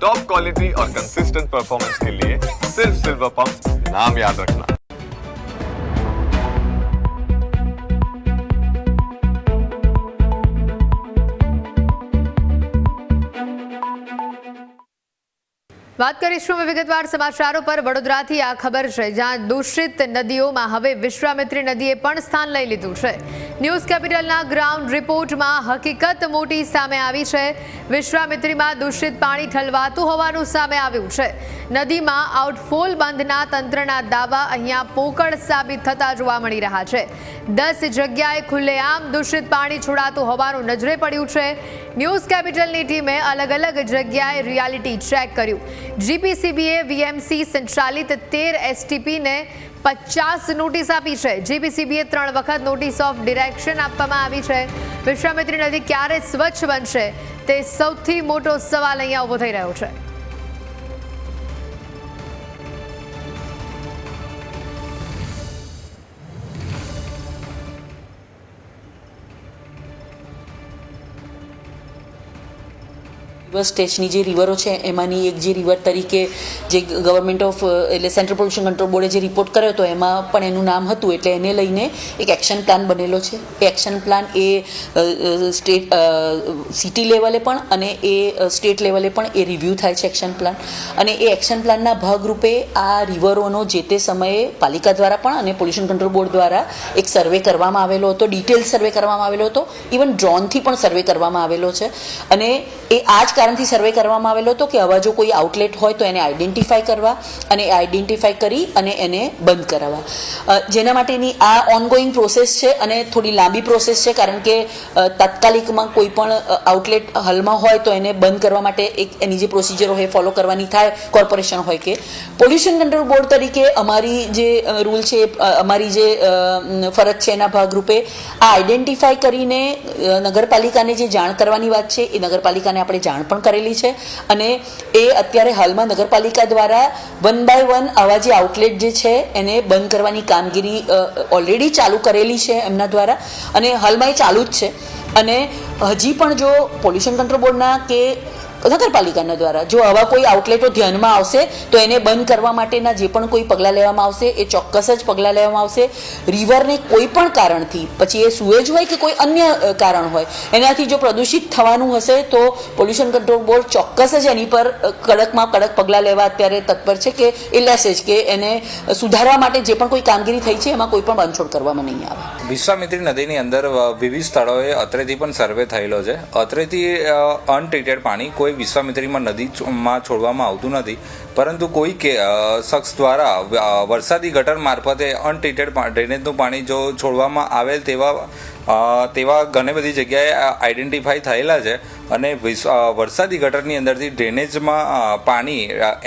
Top quality और consistent performance के लिए सिर्फ सिल्वर पंप नाम याद रखना। વાત કરીશું વિગતવાર સમાચારો પર। વડોદરાથી આ ખબર છે, જ્યાં દૂષિત નદીઓમાં હવે વિશ્વામિત્રી નદીએ પણ સ્થાન લઈ લીધું છે। ન્યૂઝ કેપિટલના ગ્રાઉન્ડ રિપોર્ટમાં હકીકત મોટી સામે આવી છે। વિશ્વામિત્રીમાં દૂષિત પાણી ઠલવાતું હોવાનું સામે આવ્યું છે। નદીમાં આઉટફોલ બંધના તંત્રના દાવા અહીંયા પોકળ સાબિત થતા જોવા મળી રહ્યા છે। 10 જગ્યાએ ખુલ્લેઆમ દૂષિત પાણી છોડાતું હોવાનું નજરે પડ્યું છે। ન્યૂઝ કેપિટલની ટીમે અલગ અલગ જગ્યાએ રિયાલિટી ચેક કર્યું। જીપીસીબીએ વીએમસી સંચાલિત 13 એસટીપીને 50 નોટિસ આપી છે। જીપીસીબીએ 3 વખત નોટિસ ઓફ ડિરેક્શન આપવામાં આવી છે। વિશ્વામિત્રી નદી ક્યારે સ્વચ્છ બનશે તે સૌથી મોટો સવાલ અહીંયા ઊભો થઈ રહ્યો છે। रिवर स्टेचनी जे रिवरो है एमांनी एक जे रिवर तरीके जे गवर्नमेंट ऑफ એટલે સેન્ટ્રલ પોલ્યુશન કંટ્રોલ બોર્ડે જે રિપોર્ટ કર્યો હતો એમાં પણ એનું નામ હતું, એટલે એને લઈને એક એક્શન પ્લાન બનેલો છે। એ એક્શન પ્લાન એ સ્ટેટ સિટી લેવલે પણ અને એ સ્ટેટ લેવલે પણ એ રિવ્યૂ થાય છે એક્શન પ્લાન। અને એ એક્શન પ્લાનના ભાગરૂપે આ રિવરોનો જે તે સમયે પાલિકા દ્વારા પણ અને પોલ્યુશન કંટ્રોલ બોર્ડ દ્વારા એક સર્વે કરવામાં આવેલો હતો, ડિટેલ સર્વે કરવામાં આવેલો હતો, ઇવન ડ્રોનથી પણ સર્વે કરવામાં આવેલો છે। અને એ આ જ કારણથી સર્વે કરવામાં આવેલો હતો કે આવા જો કોઈ આઉટલેટ હોય તો એને આઈડેન્ટિફાઈ કરવા અને આઈડેન્ટિફાઈ કરી અને એને બંધ કરાવવા। જેના માટેની આ ઓનગોઈંગ પ્રોસેસ છે અને થોડી લાંબી પ્રોસેસ છે, કારણ કે તાત્કાલિકમાં કોઈ પણ આઉટલેટ હાલમાં હોય તો એને બંધ કરવા માટે એક એની જે પ્રોસિજર હોય ફોલો કરવાની થાય, કોર્પોરેશન હોય કે પોલ્યુશન કંટ્રોલ બોર્ડ તરીકે અમારી જે રૂલ છે, અમારી જે ફરજ છે એના ભાગરૂપે આ આઈડેન્ટિફાઈ કરીને નગરપાલિકાને જે જાણ કરવાની વાત છે એ નગરપાલિકાને આપણે જાણ પણ કરેલી છે। અને એ અત્યારે હાલમાં નગરપાલિકા દ્વારા 1 by 1 આવા જે આઉટલેટ જે છે એને બંધ કરવાની કામગીરી ઓલરેડી ચાલુ કરેલી છે એમના દ્વારા, અને હાલમાં એ ચાલુ જ છે। અને હજી પણ જો પોલ્યુશન કંટ્રોલ બોર્ડના કે નગરપાલિકાના દ્વારા જો આવા કોઈ આઉટલેટો ધ્યાનમાં આવશે તો એને બંધ કરવા માટેના જે પણ કોઈ પગલાં લેવામાં આવશે એ ચોક્કસ જ પગલાં લેવામાં આવશે। રિવરને કોઈ પણ કારણથી, પછી એ સુએજ હોય કે કોઈ અન્ય કારણ હોય, એનાથી જો પ્રદૂષિત થવાનું હશે તો પોલ્યુશન કંટ્રોલ બોર્ડ ચોક્કસ જ એની પર કડકમાં કડક પગલાં લેવા અત્યારે તત્પર છે કે એ લેશે જ, કે એને સુધારવા માટે જે પણ કોઈ કામગીરી થઈ છે એમાં કોઈ પણ બાંધછોડ કરવામાં નહીં આવે। વિશ્વામિત્રી નદીની અંદર વિવિધ સ્થળોએ અત્રેથી પણ સર્વે થયેલો છે। અત્રેથી અનટ્રીટેડ પાણી કોઈ વિશ્વામિત્રીમાં નદીમાં છોડવામાં આવતું નથી, પરંતુ કોઈ શખ્સ દ્વારા વરસાદી ગટર મારફતે અનટ્રીટેડ ડ્રેનેજનું પાણી જો છોડવામાં આવેલ તેવા ઘણી બધી જગ્યાએ આઈડેન્ટિફાઈ થયેલા છે। અને વરસાદી ગટરની અંદરથી ડ્રેનેજમાં પાણી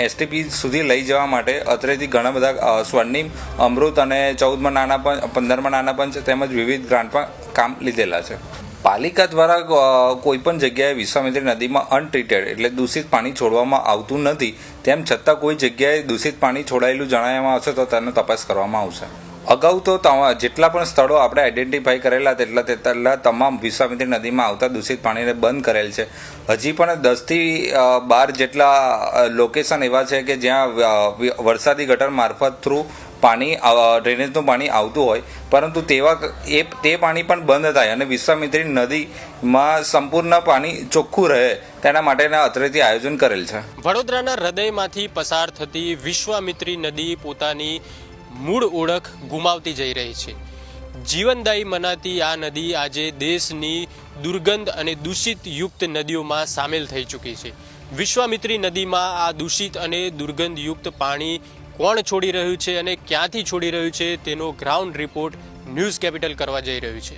એસટીપી સુધી લઈ જવા માટે અત્રેથી ઘણા બધા સ્વર્ણિમ, અમૃત અને 14માં નાના પંચ, 15માં નાના પંચ તેમજ વિવિધ ગ્રાન્ટમાં કામ લીધેલા છે। પાલિકા દ્વારા કોઈપણ જગ્યાએ વિશ્વામિત્રી નદીમાં અનટ્રીટેડ એટલે દૂષિત પાણી છોડવામાં આવતું નથી, તેમ છતાં કોઈ જગ્યાએ દૂષિત પાણી છોડાયેલું જણાવવામાં આવશે તો તેનો તપાસ કરવામાં આવશે। અગાઉ તો જેટલા પણ સ્થળો આપણે આઈડેન્ટિફાઈ કરેલા તેટલા તમામ વિશ્વામિત્રી નદીમાં આવતા દૂષિત પાણીને બંધ કરેલ છે। હજી પણ 10 થી 12 જેટલા લોકેશન એવા છે કે જ્યાં વરસાદી ગટર મારફત થ્રુ પાણી ડ્રેનેજનું પાણી આવતું હોય, પરંતુ તે પાણી પણ બંધ થાય અને વિશ્વામિત્રી નદીમાં સંપૂર્ણ પાણી ચોખ્ખું રહે તેના માટેના અત્રેથી આયોજન કરેલ છે। વડોદરાના હૃદયમાંથી પસાર થતી વિશ્વામિત્રી નદી પોતાની મૂળ ઓળખ ગુમાવતી જઈ રહી છે। જીવનદાયી મનાતી આ નદી આજે દેશની દુર્ગંધ અને દૂષિત યુક્ત નદીઓમાં સામેલ થઈ ચૂકી છે। વિશ્વામિત્રી નદીમાં આ દૂષિત અને દુર્ગંધયુક્ત પાણી કોણ છોડી રહ્યું છે અને ક્યાંથી છોડી રહ્યું છે તેનો ગ્રાઉન્ડ રિપોર્ટ ન્યૂઝ કેપિટલ કરવા જઈ રહ્યું છે।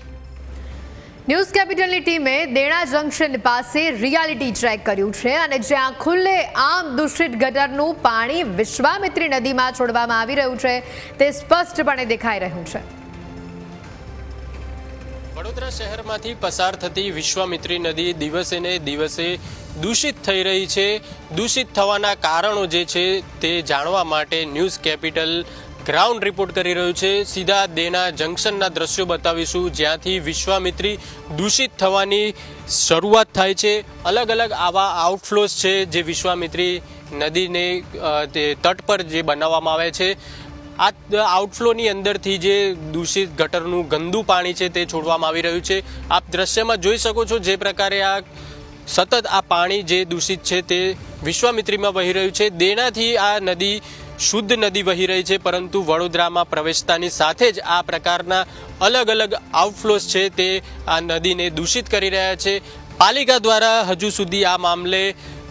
ન્યૂઝ કેપિટલની ટીમે દેણા જંકશન પાસે રિયાલિટી ચેક કર્યું છે અને જ્યાં ખુલ્લે આમ દૂષિત ગટરનું પાણી વિશ્વામિત્રી નદીમાં છોડવામાં આવી રહ્યું છે તે સ્પષ્ટપણે દેખાઈ રહ્યું છે। વડોદરા શહેરમાંથી પસાર થતી વિશ્વામિત્રી નદી દિવસે ને દિવસે દૂષિત થઈ રહી છે। દૂષિત થવાના કારણો જે છે તે જાણવા માટે ન્યૂઝ કેપિટલ ગ્રાઉન્ડ રિપોર્ટ કરી રહ્યું છે. સીધા દેના જંકશનના દ્રશ્યો બતાવીશું, જ્યાંથી વિશ્વામિત્રી દૂષિત થવાની શરૂઆત થાય છે. અલગ અલગ આવા આઉટફ્લોઝ છે જે વિશ્વામિત્રી નદીને તે તટ પર જે બનાવવામાં આવે છે. આ આઉટફ્લોની અંદરથી જે દૂષિત ગટરનું ગંદુ પાણી છે તે છોડવામાં આવી રહ્યું છે. આપ દ્રશ્યમાં જોઈ શકો છો જે પ્રકારે આ સતત આ પાણી જે દૂષિત છે તે વિશ્વામિત્રીમાં વહી રહ્યું છે. દેનાથી આ નદી શુદ્ધ નદી વહી રહી છે, પરંતુ વડોદરામાં પ્રવેશતાની સાથે જ આ પ્રકારના અલગ અલગ આઉટફ્લોઝ છે તે આ નદીને દૂષિત કરી રહ્યા છે. પાલિકા દ્વારા હજુ સુધી આ મામલે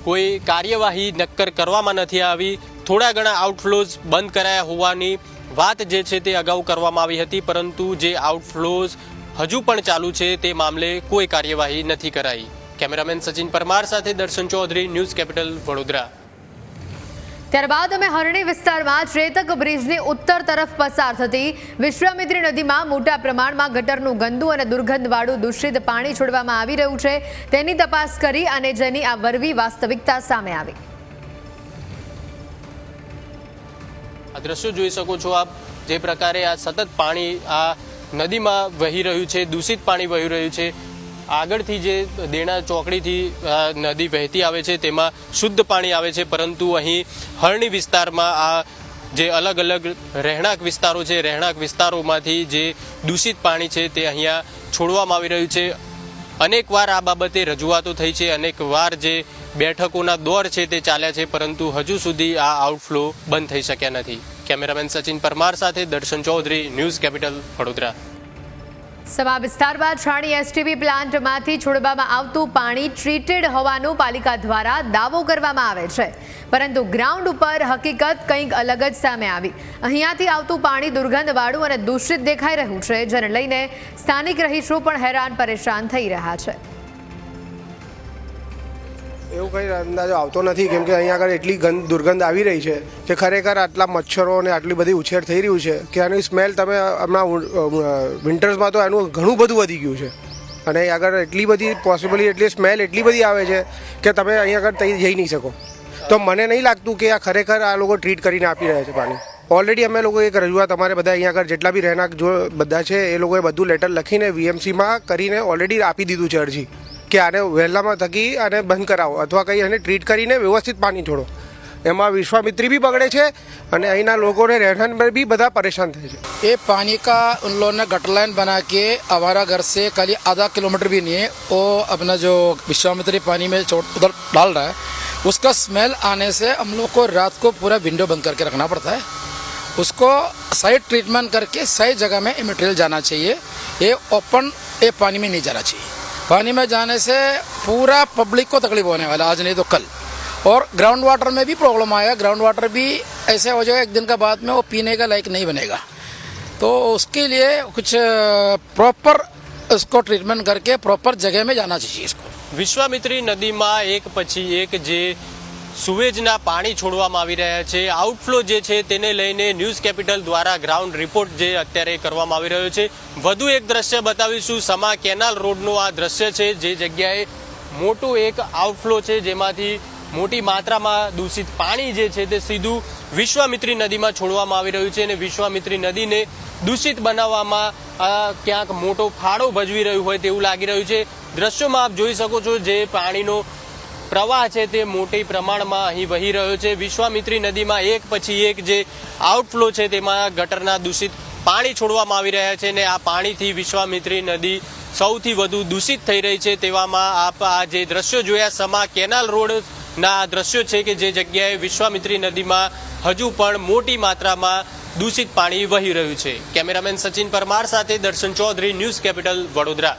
કોઈ કાર્યવાહી નક્કર કરવામાં નથી આવી. થોડા ઘણા આઉટફ્લોઝ બંધ કરાયા હોવાની વાત જે છે તે અગાઉ કરવામાં આવી હતી, પરંતુ જે આઉટફ્લોઝ હજુ પણ ચાલુ છે તે મામલે કોઈ કાર્યવાહી નથી કરાઈ. કેમેરામેન સચિન પરમાર સાથે દર્શન ચૌધરી, ન્યૂઝ કેપિટલ, વડોદરા. ત્યારબાદ અમે હરણી વિસ્તારમાં ચેતક બ્રિજની ઉત્તર તરફ પસાર થતી વિશ્વામિત્રી નદીમાં મોટા પ્રમાણમાં ગટરનું ગંદુ અને દુર્ગંધવાળું દૂષિત પાણી છોડવામાં આવી રહ્યું છે, તેની તપાસ કરી અને જેની આ વરવી વાસ્તવિકતા સામે આવી. આ દ્રશ્યો જોઈ શકો છો આપ, જે પ્રકારે આ સતત પાણી આ નદીમાં વહી રહ્યું છે, દૂષિત પાણી વહી રહ્યું છે. આગળથી જે દેણા ચોકડીથી નદી વહેતી આવે છે તેમાં શુદ્ધ પાણી આવે છે, પરંતુ અહીં હરણી વિસ્તારમાં આ જે અલગ અલગ રહેણાંક વિસ્તારો છે, રહેણાંક વિસ્તારોમાંથી જે દૂષિત પાણી છે તે અહીંયા છોડવામાં આવી રહ્યું છે. અનેકવાર આ બાબતે રજૂઆતો થઈ છે, અનેકવાર જે બેઠકોના દોર છે તે ચાલ્યા છે, પરંતુ હજુ સુધી આ આઉટફ્લો બંધ થઈ શક્યા નથી. કેમેરામેન સચિન પરમાર સાથે દર્શન ચૌધરી, ન્યૂઝ કેપિટલ, વડોદરા. સમા વિસ્તારમાં છાણી એસટીપી પ્લાન્ટમાંથી છોડવામાં આવતું પાણી ટ્રીટેડ હોવાનું પાલિકા દ્વારા દાવો કરવામાં આવે છે, પરંતુ ગ્રાઉન્ડ ઉપર હકીકત કંઈક અલગ જ સામે આવી. અહીંયાથી આવતું પાણી દુર્ગંધવાળું અને દૂષિત દેખાઈ રહ્યું છે, જેને લઈને સ્થાનિક રહીશો પણ હેરાન પરેશાન થઈ રહ્યા છે. એવું કંઈ અંદાજો આવતો નથી, કેમ કે અહીંયા આગળ એટલી દુર્ગંધ આવી રહી છે કે ખરેખર આટલા મચ્છરો અને આટલી બધી ઉછેર થઈ રહ્યું છે કે આની સ્મેલ તમે હમણાં વિન્ટર્સમાં તો એનું ઘણું બધું વધી ગયું છે. અને આગળ એટલી બધી પોસિબલી એટલી સ્મેલ એટલી બધી આવે છે કે તમે અહીંયા આગળ ત્યાં જઈ નહીં શકો. તો મને નહીં લાગતું કે આ ખરેખર આ લોકો ટ્રીટ કરીને આપી રહ્યા છે પાણી. ઓલરેડી અમે લોકો એક રજૂઆત અમારે બધા અહીંયા આગળ જેટલા બી રહેણાંક જો બધા છે એ લોકોએ બધું લેટર લખીને વીએમસીમાં કરીને ઓલરેડી આપી દીધું છે અરજી કે આને વહેલામાં થકી આને બંધ કરાવો અથવા કંઈ આને ટ્રીટ કરીને વ્યવસ્થિત પાણી છોડો. એમાં વિશ્વામિત્રી भी बगड़े છે અને અહીંના લોકોને રહેઠાણ પર भी બધા परेशान થાય છે. ये पानी का उन लोगों ने गटर लाइन बना के हमारा घर से खाली आधा किलोमीटर भी नहीं है, वो अपना जो विश्वामित्री पानी में उधर डाल रहा है, उसका स्मेल आने से हम लोग को रात को पूरा विंडो बंद करके रखना पड़ता है. उसको सही ट्रीटमेंट करके सही जगह में ये मटेरियल जाना चाहिए. ये ओपन ये पानी में नहीं जाना चाहिए. पानी में जाने से पूरा पब्लिक को तकलीफ होने वाला, आज नहीं तो कल. और ग्राउंड वाटर में भी प्रॉब्लम आएगा. ग्राउंड वाटर भी ऐसे हो जाएगा एक दिन का बाद में वो पीने का लायक नहीं बनेगा. तो उसके लिए कुछ प्रॉपर उसको ट्रीटमेंट करके प्रॉपर जगह में जाना चाहिए इसको. વિશ્વામિત્રી નદીમાં એક પછી એક જે સુવેજના પાણી છોડવામાં આવી રહ્યા છે, આઉટફ્લો જે છે તેને લઈને ન્યૂઝ કેપિટલ દ્વારા ગ્રાઉન્ડ રિપોર્ટ જે અત્યારે કરવામાં આવી રહ્યો છે. વધુ એક દ્રશ્ય બતાવીશું. સમા કેનાલ રોડનું આ દ્રશ્ય છે, જે જગ્યાએ મોટું એક આઉટફ્લો છે, જેમાંથી મોટી માત્રામાં દૂષિત પાણી જે છે તે સીધું વિશ્વામિત્રી નદીમાં છોડવામાં આવી રહ્યું છે અને વિશ્વામિત્રી નદીને દૂષિત બનાવવામાં ક્યાંક મોટો ફાળો ભજવી રહ્યું હોય તેવું લાગી રહ્યું છે. દ્રશ્યોમાં આપ જોઈ શકો છો જે પાણીનો પ્રવાહ છે તે મોટી પ્રમાણમાં અહીં વહી રહ્યો છે. વિશ્વામિત્રી નદીમાં એક પછી એક જે આઉટફ્લો છે તેમાં ગટરના દૂષિત પાણી છોડવામાં આવી રહ્યા છે અને આ પાણીથી વિશ્વામિત્રી નદી સૌથી વધુ દૂષિત થઈ રહી છે. તેવામાં આપ આ જે દ્રશ્યો જોયા સમા કેનાલ રોડના દ્રશ્યો છે કે જે જગ્યાએ વિશ્વામિત્રી નદીમાં હજુ પણ મોટી માત્રામાં દૂષિત પાણી વહી રહ્યું છે. કેમેરામેન સચિન પરમાર સાથે દર્શન ચૌધરી, ન્યૂઝ કેપિટલ, વડોદરા.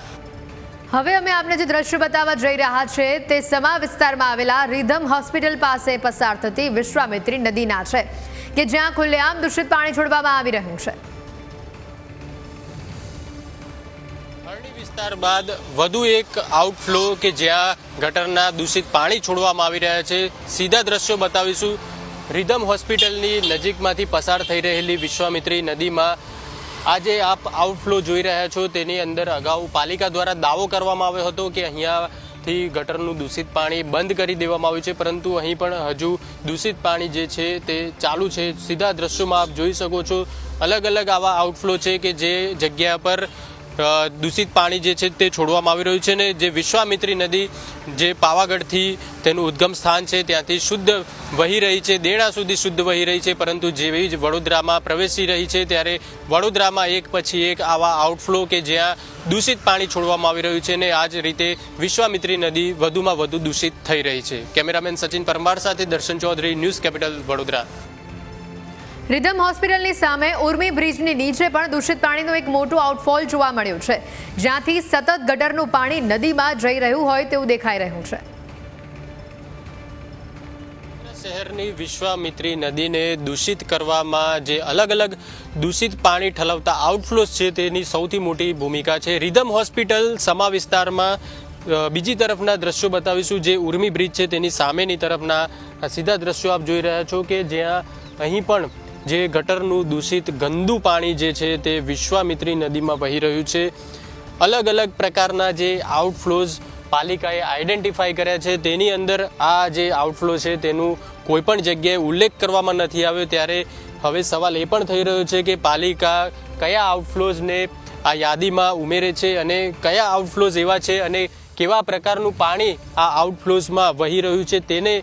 હવે અમે આપને જે દ્રશ્ય બતાવવા જઈ રહ્યા છે તે સમા વિસ્તારમાં આવેલા રીધમ હોસ્પિટલ પાસે પસાર થતી વિશ્વામિત્રી નદીના છે કે જ્યાં ખુલ્લેઆમ દૂષિત પાણી છોડવામાં આવી રહ્યું છે. હરણી વિસ્તાર બાદ વધુ એક આઉટફ્લો કે જ્યાં ગટરના દૂષિત પાણી છોડવામાં આવી રહ્યા છે. સીધા દ્રશ્યો બતાવીશું. રીધમ હોસ્પિટલની નજીકમાંથી પસાર થઈ રહેલી વિશ્વામિત્રી નદીમાં આજે આપ આઉટફ્લો જોઈ રહ્યા છો તેની અંદર અગાઉ પાલિકા દ્વારા દાવો કરવામાં આવ્યો હતો કે અહીંયા તરફથી ગટરનું દૂષિત પાણી બંધ કરી દેવામાં આવ્યું છે, પરંતુ અહીં પણ હજુ દૂષિત પાણી જે છે તે ચાલુ છે. સીધા દ્રશ્યોમાં આપ જોઈ શકો છો, અલગ અલગ આવા આઉટફ્લો છે કે જે જગ્યા પર દૂષિત પાણી જે છે તે છોડવામાં આવી રહ્યું છે. ને જે વિશ્વામિત્રી નદી જે પાવાગઢથી તેનું ઉદ્ગમ સ્થાન છે ત્યાંથી શુદ્ધ વહી રહી છે, દેણા સુધી શુદ્ધ વહી રહી છે, પરંતુ જેવી જ વડોદરામાં પ્રવેશી રહી છે ત્યારે વડોદરામાં એક પછી એક આવા આઉટફ્લો કે જ્યાં દૂષિત પાણી છોડવામાં આવી રહ્યું છે. ને આ જ રીતે વિશ્વામિત્રી નદી વધુમાં વધુ દૂષિત થઈ રહી છે. કેમેરામેન સચિન પરમાર સાથે Darshan Chaudhary, news capital, Vadodara. Rhythm હોસ્પિટલની સામે ઉર્મી બ્રિજની નીચે પણ દૂષિત પાણીનો એક મોટો આઉટફોલ જોવા મળ્યો છે, જ્યાંથી સતત ગટરનું પાણી નદીમાં જઈ રહ્યું હોય તેવું દેખાઈ રહ્યું છે. શહેરની વિશ્વામિત્રી નદીને દૂષિત કરવામાં જે અલગ અલગ દૂષિત પાણી ઠલવતા આઉટફ્લોસ છે તેની સૌથી મોટી ભૂમિકા છે. રિધમ હોસ્પિટલ સમા વિસ્તારમાં બીજી તરફના દ્રશ્યો બતાવીશું. જે ઉર્મી બ્રિજ છે તેની સામેની તરફના સીધા દ્રશ્યો આપ જોઈ રહ્યા છો કે જ્યાં અહીં પણ જે ગટરનું દૂષિત ગંદુ પાણી જે છે તે વિશ્વામિત્રી નદીમાં વહી રહ્યું છે. અલગ અલગ પ્રકારના જે આઉટફ્લોઝ પાલિકાએ આઈડેન્ટિફાઈ કર્યા છે તેની અંદર આ જે આઉટફ્લો છે તેનું કોઈ પણ જગ્યાએ ઉલ્લેખ કરવામાં નથી આવ્યો, ત્યારે હવે સવાલ એ પણ થઈ રહ્યો છે કે પાલિકા કયા આઉટફ્લોઝને આ યાદીમાં ઉમેરે છે અને કયા આઉટફ્લોઝ એવા છે અને કેવા પ્રકારનું પાણી આ આઉટફ્લોઝમાં વહી રહ્યું છે તેને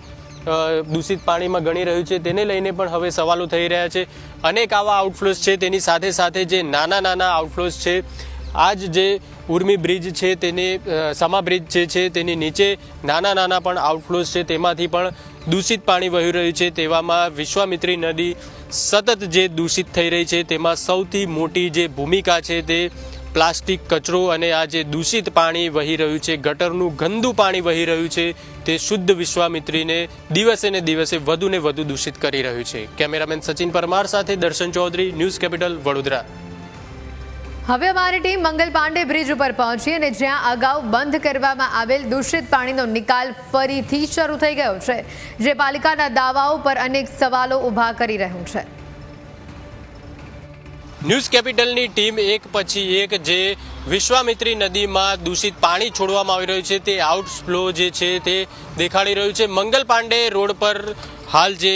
દૂષિત પાણીમાં ગણી રહ્યું છે, તેને લઈને પણ હવે સવાલો થઈ રહ્યા છે. અનેક આવા આઉટફ્લોઝ છે, તેની સાથે સાથે જે નાના નાના આઉટફ્લોઝ છે, આ જે ઉર્મી બ્રિજ છે તેને સમા બ્રિજ જે છે તેની નીચે નાના નાના પણ આઉટફ્લોઝ છે, તેમાંથી પણ દૂષિત પાણી વહી રહ્યું છે. તેવામાં વિશ્વામિત્રી નદી સતત જે દૂષિત થઈ રહી છે તેમાં સૌથી મોટી જે ભૂમિકા છે તે પ્લાસ્ટિક કચરો અને આ જે દૂષિત પાણી વહી રહ્યું છે, ગટરનું ગંદુ પાણી વહી રહ્યું છે, તે શુદ્ધ વિશ્વામિત્રીને દિવસે ને દિવસે વધુ ને વધુ દૂષિત કરી રહ્યું છે. કેમેરામેન સચિન પરમાર સાથે દર્શન ચૌધરી, ન્યૂઝ કેપિટલ, વડોદરા. હવે અમારી ટીમ મંગલ પાંડે બ્રિજ ઉપર પહોંચી અને જ્યાં અગાઉ બંધ કરવામાં આવેલ દૂષિત પાણીનો નિકાલ ફરીથી શરૂ થઈ ગયો છે, જે પાલિકાના દાવાઓ પર અનેક સવાલો ઊભા કરી રહ્યું છે. ન્યૂઝ કેપિટલની ટીમ એક પછી એક જે વિશ્વામિત્રી નદીમાં દૂષિત પાણી છોડવામાં આવી રહ્યું છે તે આઉટફ્લો જે છે તે દેખાડી રહ્યું છે. મંગલ પાંડે રોડ પર હાલ જે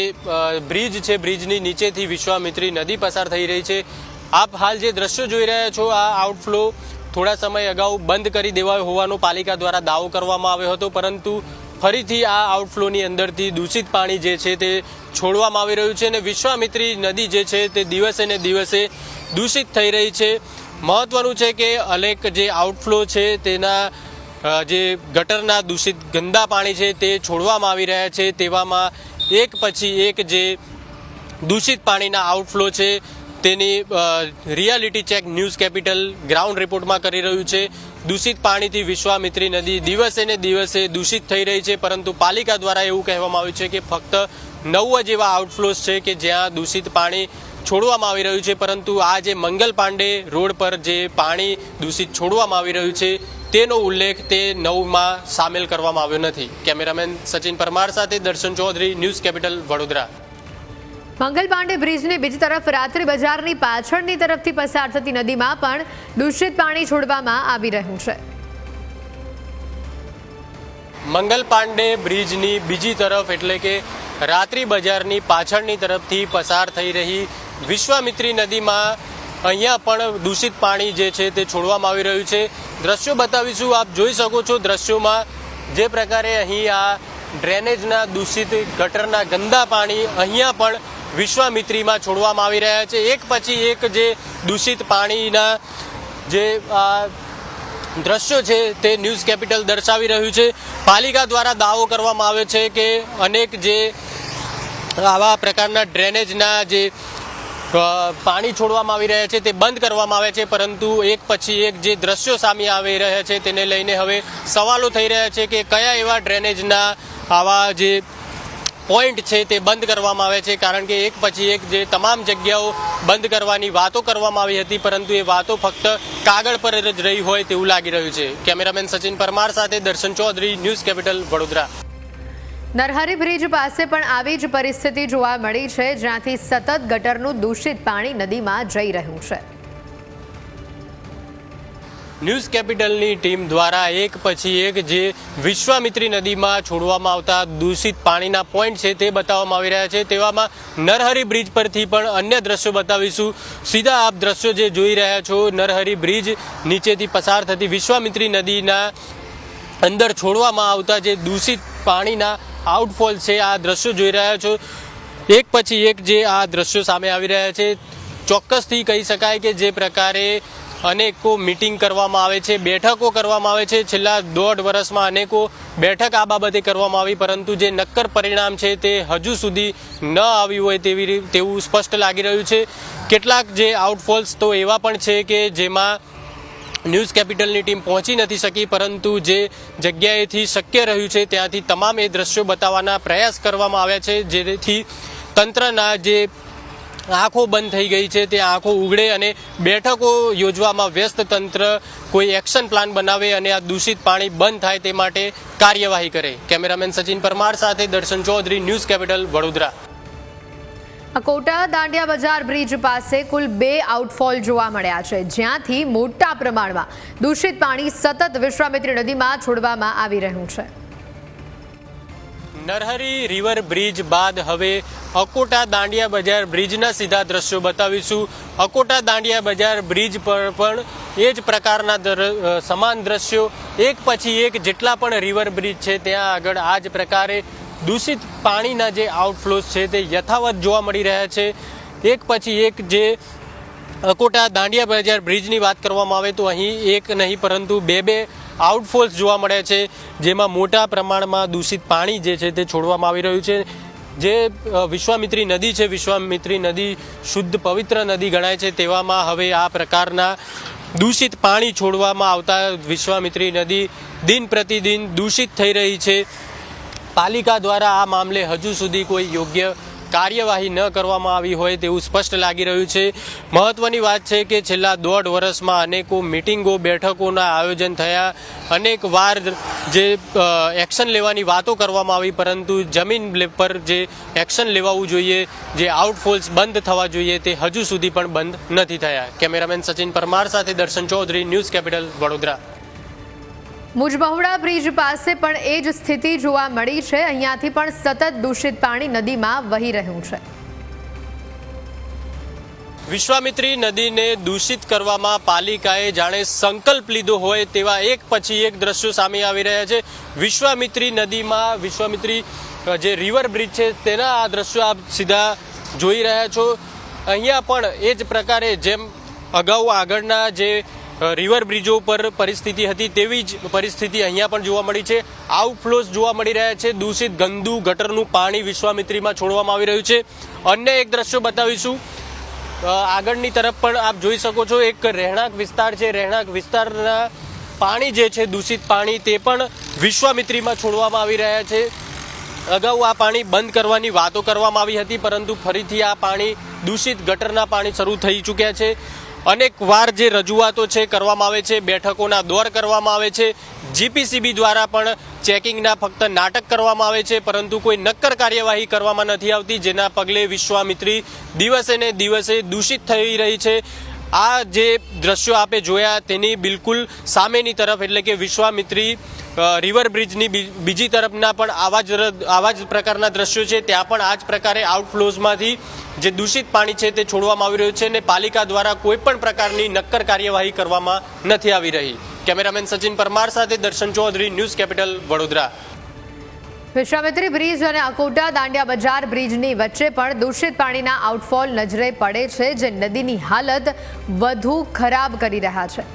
બ્રિજ છે, બ્રિજની નીચેથી વિશ્વામિત્રી નદી પસાર થઈ રહી છે. આપ હાલ જે દ્રશ્યો જોઈ રહ્યા છો, આ આઉટફ્લો થોડા સમય અગાઉ બંધ કરી દેવાયો હોવાનો પાલિકા દ્વારા દાવો કરવામાં આવ્યો હતો, પરંતુ ફરીથી આ આઉટફ્લોની અંદરથી દૂષિત પાણી જે છે તે છોડવામાં આવી રહ્યું છે અને વિશ્વામિત્રી નદી જે છે તે દિવસે ને દિવસે દૂષિત થઈ રહી છે. મહત્વનું છે કે અનેક જે આઉટફ્લો છે તેના જે ગટરના દૂષિત ગંદા પાણી છે તે છોડવામાં આવી રહ્યા છે. તેવામાં એક પછી એક જે દૂષિત પાણીના આઉટફ્લો છે તેની reality check news capital ground રિપોર્ટમાં કરી રહ્યું છે. દૂષિત પાણીથી વિશ્વામિત્રી નદી દિવસે ને દિવસે દૂષિત થઈ રહી છે, પરંતુ પાલિકા દ્વારા એવું કહેવામાં આવ્યું છે કે ફક્ત 9 જ એવા આઉટફ્લોઝ છે કે જ્યાં દૂષિત પાણી છોડવામાં આવી રહ્યું છે, પરંતુ આ જે મંગલ પાંડે રોડ પર જે પાણી દૂષિત છોડવામાં આવી રહ્યું છે તેનો ઉલ્લેખ તે 9માં સામેલ કરવામાં આવ્યો નથી. કેમેરામેન સચિન પરમાર સાથે દર્શન ચૌધરી, ન્યૂઝ કેપિટલ, વડોદરા. મંગલ પાંડે બ્રિજની બીજી તરફ રાત્રિ બજારની પાછળની તરફથી પસાર થતી નદીમાં પણ દૂષિત પાણી છોડવામાં આવી રહ્યું છે. મંગલ પાંડે બ્રિજની બીજી તરફ એટલે કે રાત્રિ બજારની પાછળની તરફથી પસાર થઈ રહી વિશ્વામિત્રી નદીમાં અહીંયા પણ દૂષિત પાણી જે છે તે છોડવામાં આવી રહ્યું છે. દ્રશ્યો બતાવીશું, આપ જોઈ શકો છો. દ્રશ્યોમાં જે પ્રકારે અહીં આ ડ્રેનેજના દૂષિત ગટરના ગંદા પાણી અહીંયા પણ વિશ્વામિત્રીમાં છોડવામાં આવી રહ્યા છે. એક પછી એક જે દૂષિત પાણીના જે દ્રશ્યો છે તે ન્યૂઝ કેપિટલ દર્શાવી રહ્યું છે. પાલિકા દ્વારા દાવો કરવામાં આવે છે કે અનેક જે આવા પ્રકારના ડ્રેનેજના જે પાણી છોડવામાં આવી રહ્યા છે તે બંધ કરવામાં આવે છે, પરંતુ એક પછી એક જે દ્રશ્યો સામે આવી રહ્યા છે તેને લઈને હવે સવાલો થઈ રહ્યા છે કે કયા એવા ડ્રેનેજના આવા જે પોઈન્ટ છે તે બંધ કરવામાં આવે છે, કારણ કે એક પછી એક જે તમામ જગ્યાઓ બંધ કરવાની વાતો કરવામાં આવી હતી, પરંતુ એ વાતો ફક્ત કાગળ પર જ રહી હોય તેવું લાગી રહ્યું છે. કેમેરામેન સચિન પરમાર સાથે Darshan Chaudhary, news capital, Vadodara. Narhari bridge પાસે પણ આવી જ પરિસ્થિતિ જોવા મળી છે, જ્યાંથી સતત ગટરનું દૂષિત પાણી નદીમાં જઈ રહ્યું છે. ન્યૂઝ કેપિટલની ટીમ દ્વારા એક પછી એક જે વિશ્વામિત્રી નદીમાં છોડવામાં આવતા દૂષિત પાણીના પોઈન્ટ છે તે બતાવવામાં આવી રહ્યા છે. તેવામાં નરહરી બ્રિજ પરથી પણ અન્ય દ્રશ્યો બતાવીશું. સીધા આપ દ્રશ્યો જે જોઈ રહ્યા છો, નરહરી બ્રિજ નીચેથી પસાર થતી વિશ્વામિત્રી નદીના અંદર છોડવામાં આવતા જે દૂષિત પાણીના આઉટફોલ છે, આ દ્રશ્યો જોઈ રહ્યા છો. એક પછી એક જે આ દ્રશ્યો સામે આવી રહ્યા છે, ચોક્કસથી કહી શકાય કે જે પ્રકારે અનેકો મિટિંગ કરવામાં આવે છે, બેઠકો કરવામાં આવે છે. છેલ્લા 1.5 વર્ષમાં અનેકો બેઠક આ બાબતે કરવામાં આવી, પરંતુ જે નક્કર પરિણામ છે તે હજુ સુધી ન આવ્યું હોય તેવું સ્પષ્ટ લાગી રહ્યું છે. કેટલાક જે આઉટફોલ્સ તો એવા પણ છે કે જેમાં ન્યૂઝ કેપિટલની ટીમ પહોંચી નથી શકી, પરંતુ જે જગ્યાએથી શક્ય રહ્યું છે ત્યાંથી તમામ એ દ્રશ્યો બતાવવાના પ્રયાસ કરવામાં આવ્યા છે, જેથી તંત્રના જે આંખો બંધ થઈ ગઈ છે તે આંખો ઉઘડે અને બેઠકો યોજવામાં વ્યસ્ત તંત્ર કોઈ એક્શન પ્લાન બનાવે અને આ દૂષિત પાણી બંધ થાય તે માટે કાર્યવાહી કરે. કેમેરામેન સચિન પરમાર સાથે Darshan Chaudhary, news capital, Vadodara. Kota Dandiya Bazar bridge પાસે કુલ 2 આઉટફોલ જોવા મળ્યા છે, જ્યાંથી મોટા પ્રમાણમાં દૂષિત પાણી સતત વિશ્વામિત્રી નદીમાં છોડવામાં આવી રહ્યું છે. નરહરી રિવર બ્રિજ બાદ હવે અકોટા દાંડિયા બજાર બ્રિજના સીધા દ્રશ્યો બતાવીશું. અકોટા દાંડિયા બજાર બ્રિજ પર પણ એ જ પ્રકારના સમાન દ્રશ્યો, એક પછી એક જેટલા પણ રિવર બ્રિજ છે ત્યાં આગળ આ જ પ્રકારે દૂષિત પાણીના જે આઉટફ્લોઝ છે તે યથાવત જોવા મળી રહ્યા છે. એક પછી એક જે અકોટા દાંડિયા બજાર બ્રિજની વાત કરવામાં આવે તો અહીં એક નહીં પરંતુ 2 આઉટફોલ્સ જોવા મળે છે, જેમાં મોટા પ્રમાણમાં દૂષિત પાણી જે છે તે છોડવામાં આવી રહ્યું છે. જે વિશ્વામિત્રી નદી છે, વિશ્વામિત્રી નદી શુદ્ધ પવિત્ર નદી ગણાય છે, તેવામાં હવે આ પ્રકારના દૂષિત પાણી છોડવામાં આવતા વિશ્વામિત્રી નદી દિન પ્રતિદિન દૂષિત થઈ રહી છે. પાલિકા દ્વારા આ મામલે હજુ સુધી કોઈ યોગ્ય કાર્યવાહી ન કરવામાં આવી હોય તેવું સ્પષ્ટ લાગી રહ્યું છે. મહત્વની વાત છે કે છેલ્લા 1.5 વર્ષમાં અનેકો મિટિંગો, બેઠકોના આયોજન થયા, અનેક વાર જે એક્શન લેવાની વાતો કરવામાં આવી, પરંતુ જમીન પર જે એક્શન લેવાવું જોઈએ, જે આઉટફોલ્સ બંધ થવા જોઈએ તે હજુ સુધી પણ બંધ નથી થયા. કેમેરામેન સચિન પરમાર સાથે Darshan Chaudhary, news capital, Vadodara. Mujmahuda bridge પાસે પણ એ જ સ્થિતિ જોવા મળી છે. અહીંયાથી પણ સતત દૂષિત પાણી નદીમાં વહી રહ્યું છે. વિશ્વામિત્રી નદીને દૂષિત કરવામાં પાલિકાએ જાણે સંકલ્પ લીધો હોય તેવા એક પછી એક દ્રશ્યો સામે આવી રહ્યા છે. વિશ્વામિત્રી નદીમાં વિશ્વામિત્રી જે રિવર બ્રિજ છે તેના આ દ્રશ્યો આપ સીધા જોઈ રહ્યા છો. અહીંયા પણ એ જ પ્રકારે જેમ અગાઉ આગળના જે રિવર બ્રિજો પર પરિસ્થિતિ હતી તેવી જ પરિસ્થિતિ અહીંયા પણ જોવા મળી છે. આઉટફ્લોઝ જોવા મળી રહ્યા છે. દૂષિત ગંદુ ગટરનું પાણી વિશ્વામિત્રીમાં છોડવામાં આવી રહ્યું છે. અન્ય એક દ્રશ્યો બતાવીશું. આગળની તરફ પણ આપ જોઈ શકો છો, એક રહેણાંક વિસ્તાર છે. રહેણાંક વિસ્તારના પાણી જે છે, દૂષિત પાણી, તે પણ વિશ્વામિત્રીમાં છોડવામાં આવી રહ્યા છે. અગાઉ આ પાણી બંધ કરવાની વાતો કરવામાં આવી હતી, પરંતુ ફરીથી આ પાણી દૂષિત ગટરના પાણી શરૂ થઈ ચૂક્યા છે. અનેક વાર જે રજૂઆતો છે કરવામાં આવે છે, બેઠકોના દોર કરવામાં આવે છે, જીપીસીબી દ્વારા પણ ચેકિંગના ફક્ત નાટક કરવામાં આવે છે, પરંતુ કોઈ નક્કર કાર્યવાહી કરવામાં નથી આવતી, જેના પગલે વિશ્વામિત્રી દિવસે ને દિવસે દૂષિત થઈ રહી છે. આ જે દ્રશ્યો આપે જોયા તેની બિલકુલ સામેની તરફ, એટલે કે વિશ્વામિત્રી રિવર બ્રિજની બીજી તરફના પણ આવા જ પ્રકારના દ્રશ્યો છે. ત્યાં પણ આ જ પ્રકારે આઉટફ્લોઝમાંથી જે દૂષિત પાણી છે તે છોડવામાં આવી રહ્યું છે અને પાલિકા દ્વારા કોઈ પણ પ્રકારની નક્કર કાર્યવાહી કરવામાં નથી આવી રહી. કેમેરામેન સચિન પરમાર સાથે Darshan Chaudhary, news capital, Vadodara. Vishwamitri bridge અને અકોટા દાંડિયા બજાર બ્રિજની વચ્ચે પણ દૂષિત પાણીના આઉટફોલ નજરે પડે છે, જે નદીની હાલત વધુ ખરાબ કરી રહ્યા છે.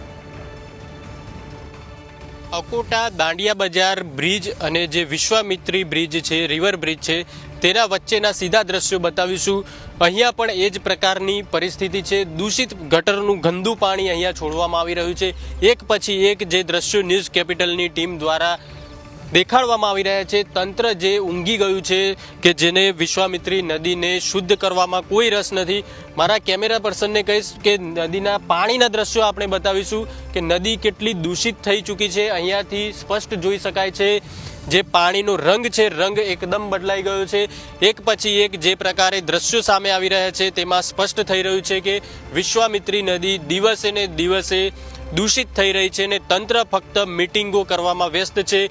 અકોટા દાંડિયા બજાર બ્રિજ અને જે વિશ્વામિત્રી બ્રિજ છે, રિવર બ્રિજ છે, તેના વચ્ચેના સીધા દ્રશ્યો બતાવીશું. અહીંયા પણ એ જ પ્રકારની પરિસ્થિતિ છે. દૂષિત ગટરનું ગંદુ પાણી અહીંયા છોડવામાં આવી રહ્યું છે. એક પછી એક જે દ્રશ્યો ન્યૂઝ કેપિટલની ટીમ દ્વારા દેખાડવામાં આવી રહ્યા છે. તંત્ર જે ઊંઘી ગયું છે કે જેને વિશ્વામિત્રી નદીને શુદ્ધ કરવામાં કોઈ રસ નથી. મારા કેમેરા પર્સનને કહીશ કે નદીના પાણીના દ્રશ્યો આપણે બતાવીશું કે નદી કેટલી દૂષિત થઈ ચૂકી છે. અહીંયાથી સ્પષ્ટ જોઈ શકાય છે જે પાણીનો રંગ છે, રંગ એકદમ બદલાઈ ગયો છે. એક પછી એક જે પ્રકારે દ્રશ્યો સામે આવી રહ્યા છે તેમાં સ્પષ્ટ થઈ રહ્યું છે કે વિશ્વામિત્રી નદી દિવસે ને દિવસે દૂષિત થઈ રહી છે અને તંત્ર ફક્ત મિટિંગો કરવામાં વ્યસ્ત છે.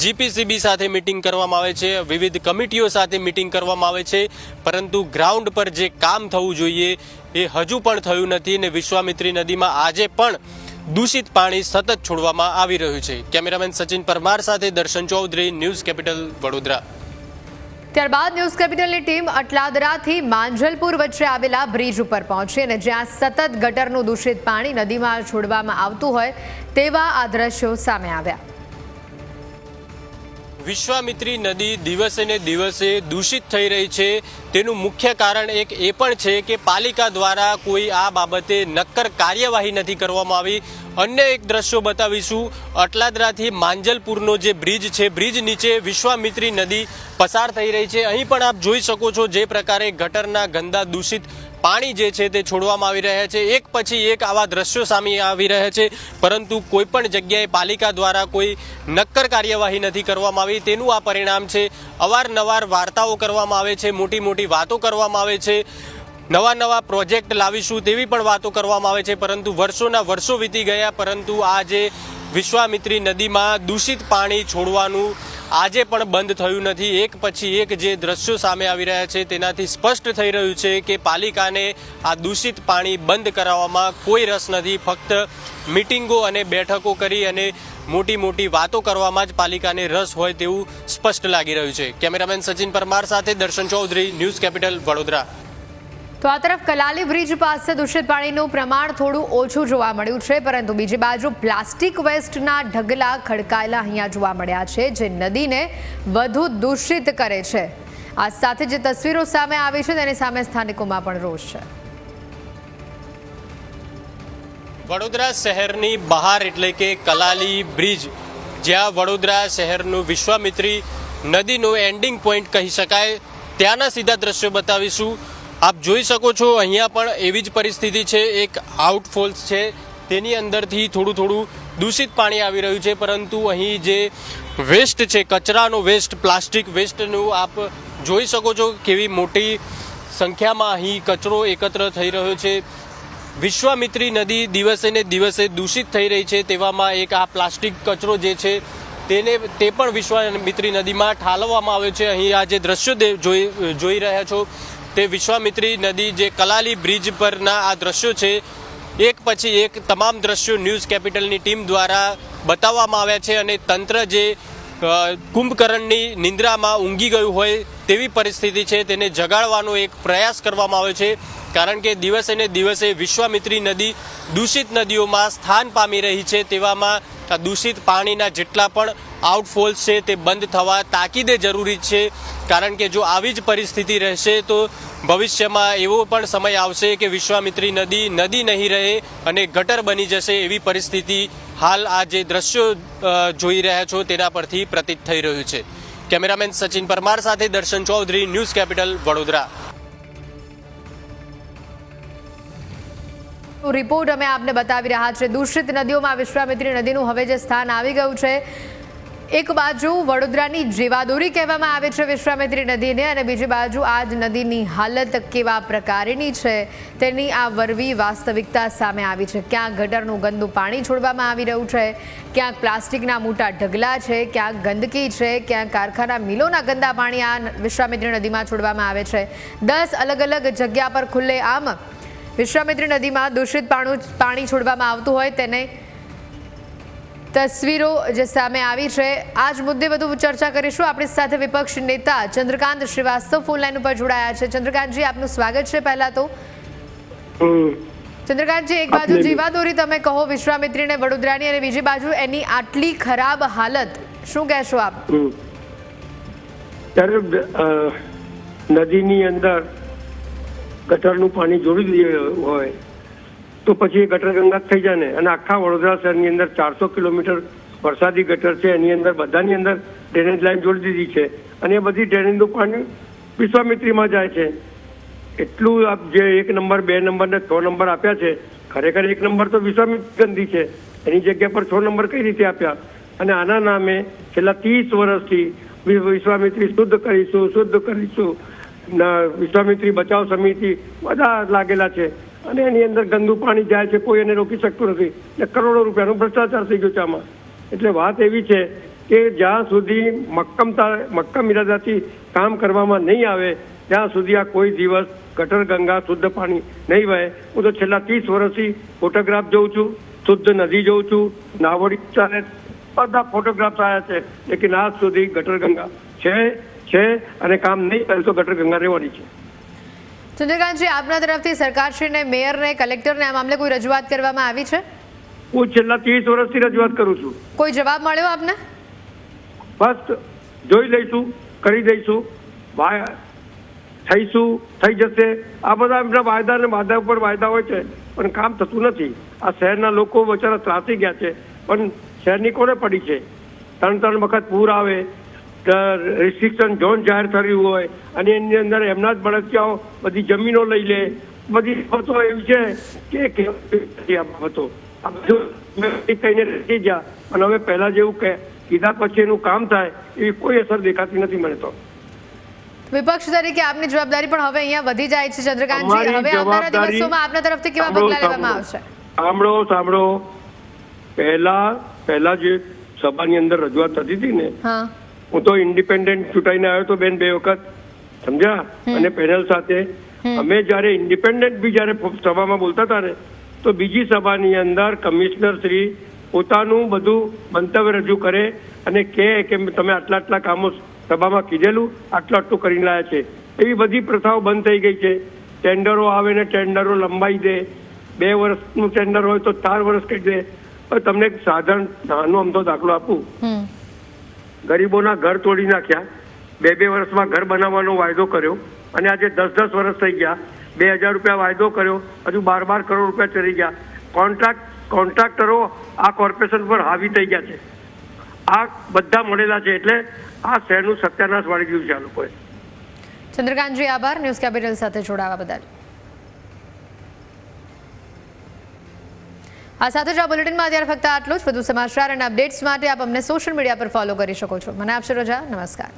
જીપીસીબી સાથે મિટિંગ કરવામાં આવે છે, વિવિધ કમિટીઓ સાથે મિટિંગ કરવામાં આવે છે, પરંતુ ગ્રાઉન્ડ પર જે કામ થવું જોઈએ એ હજુ પણ થયું નથી અને વિશ્વામિત્રી નદીમાં આજે પણ દૂષિત પાણી સતત છોડવામાં આવી રહ્યું છે. કેમેરામેન સચિન પરમાર સાથે દર્શન ચૌધરી, ન્યૂઝ કેપિટલ, વડોદરા. ત્યારબાદ ન્યૂઝ કેપિટલની ટીમ અટલાદરાથી માંજલપુર વચ્ચે આવેલા બ્રિજ ઉપર પહોંચી અને જ્યાં સતત ગટરનું દૂષિત પાણી નદીમાં છોડવામાં આવતું હોય તેવા આ દ્રશ્યો સામે આવ્યા. વિશ્વામિત્રી નદી દિવસે ને દિવસે દૂષિત થઈ રહી છે. તેનું મુખ્ય કારણ એક એ પણ છે કે પાલિકા દ્વારા કોઈ આ બાબતે નક્કર કાર્યવાહી નથી કરવામાં આવી. અન્ય એક દ્રશ્યો બતાવીશું. અટલાદરાથી માંજલપુરનો જે બ્રિજ છે, બ્રિજ નીચે વિશ્વામિત્રી નદી પસાર થઈ રહી છે. અહીં પણ આપ જોઈ શકો છો જે પ્રકારે ગટરના ગંદા દૂષિત પાણી જે છે તે છોડવામાં આવી રહ્યા છે. એક પછી એક આવા દ્રશ્યો સામે આવી રહ્યા છે, પરંતુ કોઈ પણ જગ્યાએ પાલિકા દ્વારા કોઈ નક્કર કાર્યવાહી નથી કરવામાં આવી. તેનું આ પરિણામ છે. અવારનવાર વાર્તાઓ કરવામાં આવે છે, મોટી મોટી વાતો કરવામાં આવે છે, નવા પ્રોજેક્ટ લાવીશું તેવી પણ વાતો કરવામાં આવે છે, પરંતુ વર્ષોના વર્ષો વીતી ગયા, પરંતુ આ જે વિશ્વામિત્રી નદીમાં દૂષિત પાણી છોડવાનું આજે પણ બંધ થયું નથી. એક પછી એક જે દ્રશ્યો સામે આવી રહ્યા છે તેનાથી સ્પષ્ટ થઈ રહ્યું છે કે પાલિકાને આ દૂષિત પાણી બંધ કરાવવામાં કોઈ રસ નથી. ફક્ત મિટિંગો અને બેઠકો કરી અને મોટી મોટી વાતો કરવામાં જ પાલિકાને રસ હોય તેવું સ્પષ્ટ લાગી રહ્યું છે. કેમેરામેન સચિન પરમાર સાથે દર્શન ચૌધરી, ન્યૂઝ કેપિટલ, વડોદરા. તો આ તરફ કલાલી બ્રિજ પાસે દૂષિત પાણીનું પ્રમાણ થોડું ઓછું જોવા મળ્યું છે, પરંતુ બીજી બાજુ પ્લાસ્ટિક વેસ્ટના ઢગલા ખડકાયેલા અહીંયા જોવા મળ્યા છે, જે નદીને વધુ દૂષિત કરે છે. આ સાથે જે તસવીરો સામે આવી છે તેની સામે સ્થાનિકોમાં પણ રોષ છે. વડોદરા શહેરની બહાર એટલે કે કલાલી બ્રિજ, જ્યાં વડોદરા શહેરનું વિશ્વામિત્રી નદીનું એન્ડિંગ પોઈન્ટ કહી શકાય, ત્યાંના સીધા દ્રશ્યો બતાવીશું. આપ જોઈ શકો છો અહીંયા પણ એવી જ પરિસ્થિતિ છે. એક આઉટફોલ્સ છે, તેની અંદરથી થોડું દૂષિત પાણી આવી રહ્યું છે, પરંતુ અહીં જે વેસ્ટ છે, કચરાનો વેસ્ટ, પ્લાસ્ટિક વેસ્ટનું આપ જોઈ શકો છો કેવી મોટી સંખ્યામાં અહીં કચરો એકત્ર થઈ રહ્યો છે. વિશ્વામિત્રી નદી દિવસે ને દિવસે દૂષિત થઈ રહી છે, તેવામાં એક આ પ્લાસ્ટિક કચરો જે છે તે પણ વિશ્વામિત્રી નદીમાં ઠાલવવામાં આવ્યો છે. અહીં આ જે દ્રશ્યો જોઈ રહ્યા છો તે વિશ્વામિત્રી નદી જે કલાલી બ્રિજ પરના આ દ્રશ્યો છે. એક પછી એક તમામ દ્રશ્યો ન્યૂઝ કેપિટલની ટીમ દ્વારા બતાવવામાં આવ્યા છે અને તંત્ર જે કુંભકર્ણની નિંદ્રામાં ઊંઘી ગયું હોય તેવી પરિસ્થિતિ છે, તેને જગાડવાનો એક પ્રયાસ કરવામાં આવ્યો છે. કારણ કે દિવસે ને દિવસે વિશ્વામિત્રી નદી દૂષિત નદીઓમાં સ્થાન પામી રહી છે, તેવામાં આ દૂષિત પાણીના જેટલા પણ આઉટફોલ્સ છે તે બંધ થવા તાકીદે જરૂરી છે. કારણ કે જો આવી જ પરિસ્થિતિ રહેશે તો ભવિષ્યમાં એવો પણ સમય આવશે કે વિશ્વામિત્રી નદી નહીં રહે અને ગટર બની જશે. એવી પરિસ્થિતિ હાલ આ જે દ્રશ્યો જોઈ રહ્યા છો તેના પરથી પ્રતીત થઈ રહ્યું છે. કેમેરામેન સચિન પરમાર સાથે Darshan Chaudhary, news capital, Vadodara. Report અમે આપને બતાવી રહ્યા છે. દૂષિત નદીઓમાં વિશ્વામિત્રી નદીનું હવે જે સ્થાન આવી ગયું છે, એક બાજુ વડોદરાની જીવાદોરી કહેવામાં આવે છે વિશ્વામિત્રી નદીને, અને બીજી બાજુ આ જ નદીની હાલત કેવા પ્રકારની છે તેની આ વરવી વાસ્તવિકતા સામે આવી છે. ક્યાંક ગટરનું ગંદુ પાણી છોડવામાં આવી રહ્યું છે, ક્યાંક પ્લાસ્ટિકના મોટા ઢગલા છે, ક્યાંક ગંદકી છે, ક્યાંક કારખાના મિલોના ગંદા પાણી આ વિશ્વામિત્રી નદીમાં છોડવામાં આવે છે. 10 અલગ અલગ જગ્યા પર ખુલ્લે આમ વિશ્વામિત્રી નદીમાં દૂષિત પાણી છોડવામાં આવતું હોય તેને તસવીરો જે સામે આવી છે. આ જ મુદ્દે વધુ ચર્ચા કરીશું. આપણી સાથે વિપક્ષ નેતા ચંદ્રકાંત શ્રીવાસ્તવ ફોન લાઈન ઉપર જોડાયા છે. ચંદ્રકાંતજી, આપનું સ્વાગત છે. પહેલા તો ચંદ્રકાંતજી, એક બાજુ જીવાદોરી તમે કહો વિશ્વામિત્રીને વડોદરાની, અને બીજી બાજુ એની આટલી ખરાબ હાલત, શું કહેશો આપ? નદીની અંદર ગટરનું પાણી જોડી દીધું હોય તો પછી એ ગટર ગંગા થઈ જાય ને. અને આખા વડોદરા શહેરની અંદર 400 કિલોમીટર વરસાદી ગટર છે, એની અંદર બધાની અંદર ડ્રેનેજ લાઈન જોડી દીધી છે, અને એ બધી ડ્રેનેજનું પાણી વિશ્વામિત્રીમાં જાય છે. એટલું આપ જે 1 નંબર 2 નંબર ને 6 નંબર આપ્યા છે, ખરેખર 1 નંબર તો વિશ્વામિત્રી ગંદી છે, એની જગ્યા પર 6 નંબર કઈ રીતે આપ્યા? અને આના નામે છેલ્લા 30 વર્ષથી વિશ્વામિત્રી શુદ્ધ કરીશું, વિશ્વામિત્રી બચાવ સમિતિ બધા લાગેલા છે, અને એની અંદર ગંદુ પાણી જાય છે, કોઈ એને રોકી શકતું નથી એટલે કરોડો રૂપિયાનો ભ્રષ્ટાચાર થઈ ગયો છે આમાં. એટલે વાત એવી છે કે જ્યાં સુધી મક્કમ ઇરાદાથી કામ કરવામાં નહીં આવે ત્યાં સુધી આ કોઈ દિવસ ગટર ગંગા શુદ્ધ પાણી નહીં વહે. હું તો છેલ્લા 30 વર્ષથી ફોટોગ્રાફ જોઉં છું, શુદ્ધ નદી જોઉં છું, નાવડી ચાલે બધા ફોટોગ્રાફ્સ આવ્યા છે, લેકિન આજ સુધી ગટર ગંગા છે અને કામ નહીં કરે તો ગટર ગંગા રહેવાની છે. ચંદ્રકાંતજી, આપના તરફથી સરકારશ્રીને, મેયરને, કલેક્ટરને આ મામલે કોઈ રજૂઆત કરવામાં આવી છે? હું છેલ્લા 30 વર્ષથી રજૂઆત કરું છું. કોઈ જવાબ મળ્યો આપને? બસ જોઈ લઈશું, કરી દઈશું, થઈ જશે. આ બધા એમના વાયદા ઉપર વાયદા હોય છે પણ કામ થતું નથી. આ શહેરના લોકો બચારા ત્રાસી ગયા છે પણ શહેરની કોને પડી છે? 3 વખત પૂર આવે, રિસ્ટ્રિક્શન ઝોન જાહેર થયું હોય અને એની અંદર એમના જ બળદિયાઓ બધી જમીનો લઈ લે, બધી બાબતો એવી છે કે આ બાબતો આ બધું કહીને રહી ગયા અને હવે પહેલા જેવું કે કીધા પછી એનું કામ થાય એવી કોઈ અસર દેખાતી નથી મને તો. વિપક્ષ તરીકે આપની જવાબદારી પણ હવે અહીંયા વધી જાય છે ચંદ્રકાંતજી. હવે આવનારા દિવસોમાં આપના તરફથી કેવા પગલાં લેવામાં આવશે? સાંભળો, પહેલા જે સભાની અંદર રજૂઆત થતી હતી ને, હું તો ઇન્ડિપેન્ડન્ટ ચૂંટાઈને આવ્યો તો બેન 2 વખત, સમજ્યા, અને પેનલ સાથે. અમે જ્યારે ઇન્ડિપેન્ડન્ટ બી જ્યારે સભામાં બોલતા હતા ને તો બીજી સભાની અંદર કમિશનર શ્રી પોતાનું બધું મંતવ્ય રજૂ કરે અને કહે કે તમે આટલા કામો સભામાં કીધેલું આટલું કરીને લાયા છે. એવી બધી પ્રથાઓ બંધ થઈ ગઈ છે. ટેન્ડરો આવે ને ટેન્ડરો લંબાઈ દે, 2 વર્ષનું ટેન્ડર હોય તો 4 વર્ષ કહી દે. તમને એક સાધારણ નાનો અમથો દાખલો આપું. ગરીબોના ઘર તોડી નાખ્યા, 2 વર્ષમાં ઘર બનાવવાનો વાયદો કર્યો અને આજે 10 વર્ષ થઈ ગયા. 2000 રૂપિયા વાયદો કર્યો, હજુ 12 કરોડ રૂપિયા ચડી ગયા. કોન્ટ્રાક્ટરો આ કોર્પોરેશન પર હાવી થઈ ગયા છે. આ બધા મળેલા છે એટલે આ શહેરનું સત્યાનાશ વાળી ગયું છે આ લોકોએ. ચંદ્રકાંતજી, આભાર ન્યૂઝ કેપિટલ સાથે જોડાવા બદલ. આ સાથે જ આ બુલેટિનમાં અત્યારે ફક્ત આટલું જ. વધુ સમાચાર અને અપડેટ્સ માટે આપ અમને સોશિયલ મીડિયા પર ફોલો કરી શકો છો. મને આપશો રજા. નમસ્કાર.